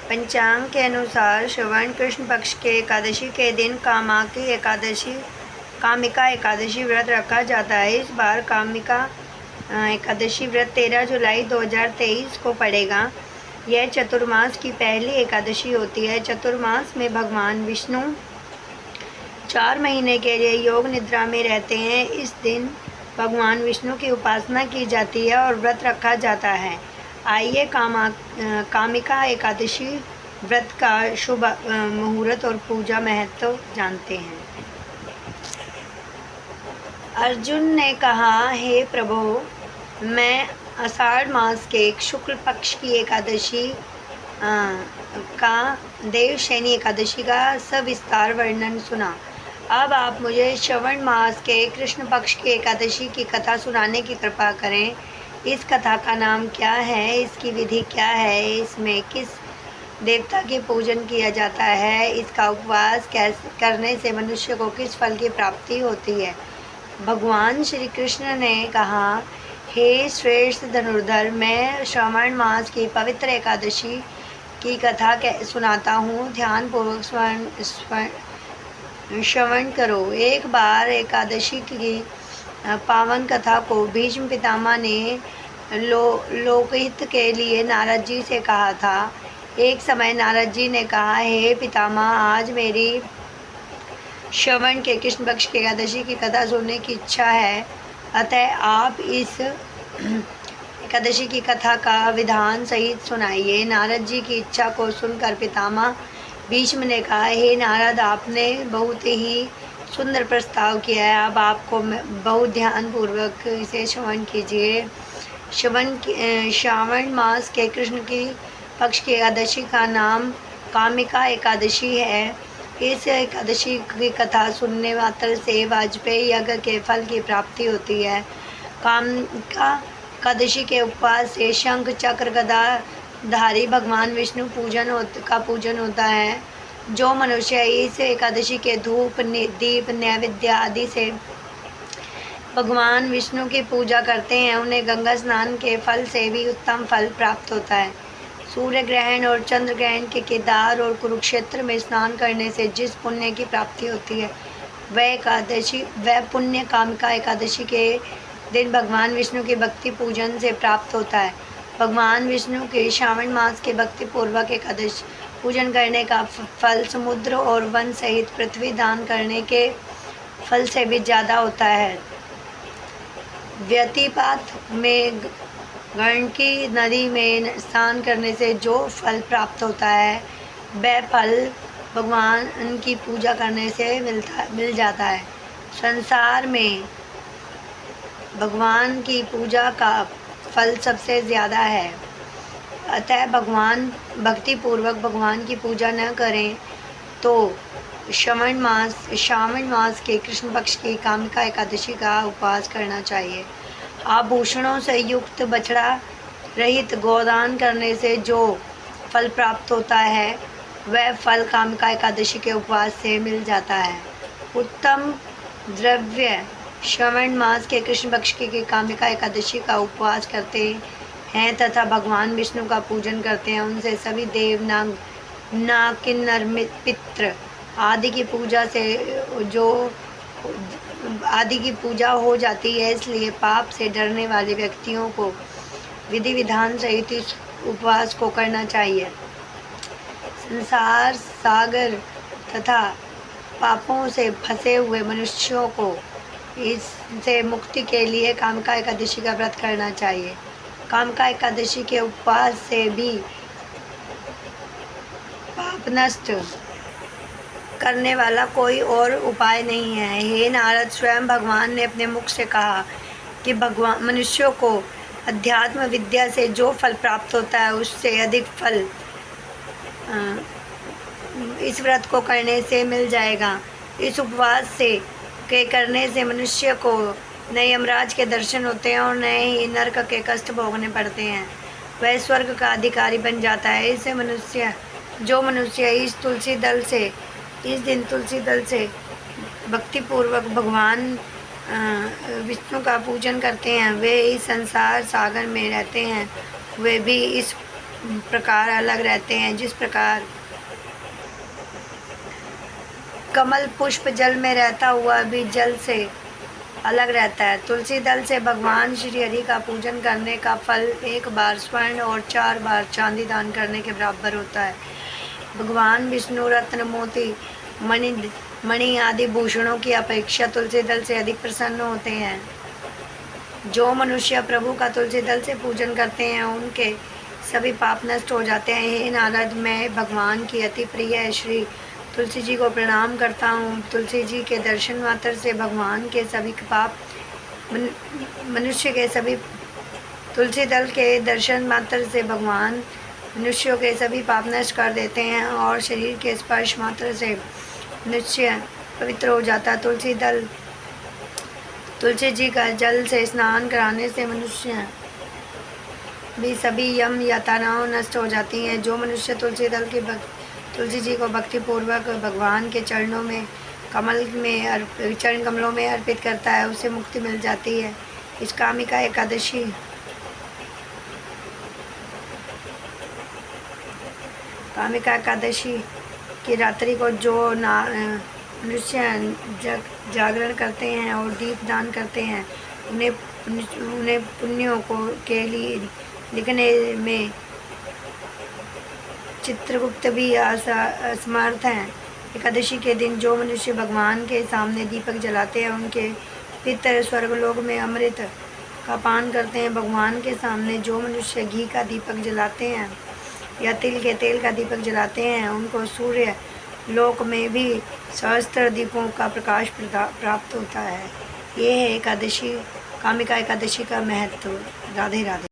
पंचांग के अनुसार श्रवण कृष्ण पक्ष के एकादशी के दिन कामिका एकादशी व्रत रखा जाता है। इस बार कामिका एकादशी व्रत 13 जुलाई 2023 को पड़ेगा। यह चतुर्मास की पहली एकादशी होती है। चतुर्मास में भगवान विष्णु 4 महीने के लिए योग निद्रा में रहते हैं। इस दिन भगवान विष्णु की उपासना की जाती है और व्रत रखा जाता है। आइए कामिका एकादशी व्रत का शुभ मुहूर्त और पूजा महत्व जानते हैं। अर्जुन ने कहा, हे प्रभु, मैं आषाढ़ मास के शुक्ल पक्ष की एकादशी का देवशयनी एकादशी का सविस्तार वर्णन सुना। अब आप मुझे श्रवण मास के कृष्ण पक्ष की एकादशी की कथा सुनाने की कृपा करें। इस कथा का नाम क्या है, इसकी विधि क्या है, इसमें किस देवता की पूजन किया जाता है, इसका उपवास करने से मनुष्य को किस फल की प्राप्ति होती है। भगवान श्री कृष्ण ने कहा, हे श्रेष्ठ धनुर्धर, मैं श्रावण मास की पवित्र एकादशी की कथा सुनाता हूँ। ध्यानपूर्वक श्रवण करो। एक बार एकादशी की पावन कथा को भीष्म पितामह ने लोकहित के लिए नारद जी से कहा था। एक समय नारद जी ने कहा, हे पितामह, आज मेरी श्रवण के कृष्ण पक्ष की एकादशी की कथा सुनने की इच्छा है, अतः आप इस एकादशी की कथा का विधान सहित सुनाइए। नारद जी की इच्छा को सुनकर पितामह भीष्म ने कहा, हे नारद, आपने बहुत ही सुंदर प्रस्ताव किया है। अब आपको बहुत ध्यानपूर्वक इसे श्रवण कीजिए। श्रावण मास के कृष्ण की पक्ष की एकादशी का नाम कामिका एकादशी है। इस एकादशी की कथा सुनने मात्र से वाजपेयी यज्ञ के फल की प्राप्ति होती है। कामिका एकादशी के उपवास से शंख चक्र गदा धारी भगवान विष्णु का पूजन होता है। जो मनुष्य इस एकादशी के धूप दीप नैवेद्य आदि से भगवान विष्णु की पूजा करते हैं, उन्हें गंगा स्नान के फल से भी उत्तम फल प्राप्त होता है। सूर्य ग्रहण और चंद्र ग्रहण के केदार और कुरुक्षेत्र में स्नान करने से जिस पुण्य की प्राप्ति होती है, वह पुण्य कामिका एकादशी के दिन भगवान विष्णु के भक्ति पूजन से प्राप्त होता है। भगवान विष्णु के श्रावण मास के भक्ति पूर्वक एकादशी पूजन करने का फल समुद्र और वन सहित पृथ्वी दान करने के फल से भी ज़्यादा होता है। व्यतिपात में गंडकी नदी में स्नान करने से जो फल प्राप्त होता है, वह फल भगवान की पूजा करने से मिल जाता है। संसार में भगवान की पूजा का फल सबसे ज़्यादा है, अतः भक्ति पूर्वक भगवान की पूजा न करें तो श्रावण मास के कृष्ण पक्ष की कामिका एकादशी का उपवास करना चाहिए। आभूषणों से युक्त बछड़ा रहित गोदान करने से जो फल प्राप्त होता है, वह फल कामिका एकादशी के उपवास से मिल जाता है। उत्तम द्रव्य श्रावण मास के कृष्ण पक्ष की कामिका एकादशी का उपवास करते हैं तथा भगवान विष्णु का पूजन करते हैं, उनसे सभी देव नाग किन्नर पितृ आदि की पूजा हो जाती है। इसलिए पाप से डरने वाले व्यक्तियों को विधि विधान सहित इस उपवास को करना चाहिए। संसार सागर तथा पापों से फंसे हुए मनुष्यों को इससे मुक्ति के लिए कामिका एकादशी का व्रत करना चाहिए। कामिका एकादशी के उपवास से भी पाप नष्ट करने वाला कोई और उपाय नहीं है। हे नारद, स्वयं भगवान ने अपने मुख से कहा कि भगवान मनुष्यों को अध्यात्म विद्या से जो फल प्राप्त होता है, उससे अधिक फल इस व्रत को करने से मिल जाएगा। इस उपवास के करने से मनुष्य को न यमराज के दर्शन होते हैं और न ही नरक के कष्ट भोगने पड़ते हैं, वह स्वर्ग का अधिकारी बन जाता है। इससे जो मनुष्य इस दिन तुलसी दल से भक्तिपूर्वक भगवान विष्णु का पूजन करते हैं, वे इस संसार सागर में रहते हैं, वे भी इस प्रकार अलग रहते हैं। जिस प्रकार कमल पुष्प जल में रहता हुआ भी जल से अलग रहता है, तुलसी दल से भगवान श्री हरि का पूजन करने का फल 1 बार स्वर्ण और 4 बार चांदी दान करने के बराबर होता है। भगवान विष्णु रत्न मोती मणि आदि भूषणों की अपेक्षा तुलसी दल से अधिक प्रसन्न होते हैं। जो मनुष्य प्रभु का तुलसी दल से पूजन करते हैं उनके सभी पाप नष्ट हो जाते हैं। हे नारद, मैं भगवान की अति प्रिय श्री तुलसी जी को प्रणाम करता हूँ। तुलसी जी के दर्शन मात्र से भगवान के सभी पाप मनुष्य के सभी तुलसी दल के दर्शन मात्र से भगवान मनुष्यों के सभी पाप नष्ट कर देते हैं और शरीर के स्पर्श मात्र से मनुष्य पवित्र हो जाता है। तुलसी जी का जल से स्नान कराने से मनुष्य भी सभी यम यातनाओं नष्ट हो जाती हैं। जो मनुष्य तुलसी जी को भक्ति पूर्वक भगवान के चरण कमलों में अर्पित करता है उसे मुक्ति मिल जाती है। इस कामिका एकादशी की रात्रि को जो मनुष्य जागरण करते हैं और दीप दान करते हैं उन्हें पुण्यों के लिए लिखने में चित्रगुप्त भी असमर्थ हैं। एकादशी के दिन जो मनुष्य भगवान के सामने दीपक जलाते हैं उनके पितर स्वर्गलोक में अमृत का पान करते हैं। भगवान के सामने जो मनुष्य घी का दीपक जलाते हैं या तिल के तेल का दीपक जलाते हैं उनको सूर्य लोक में भी सहस्त्र दीपों का प्रकाश प्राप्त होता है। ये है कामिका एकादशी का महत्व। राधे राधे।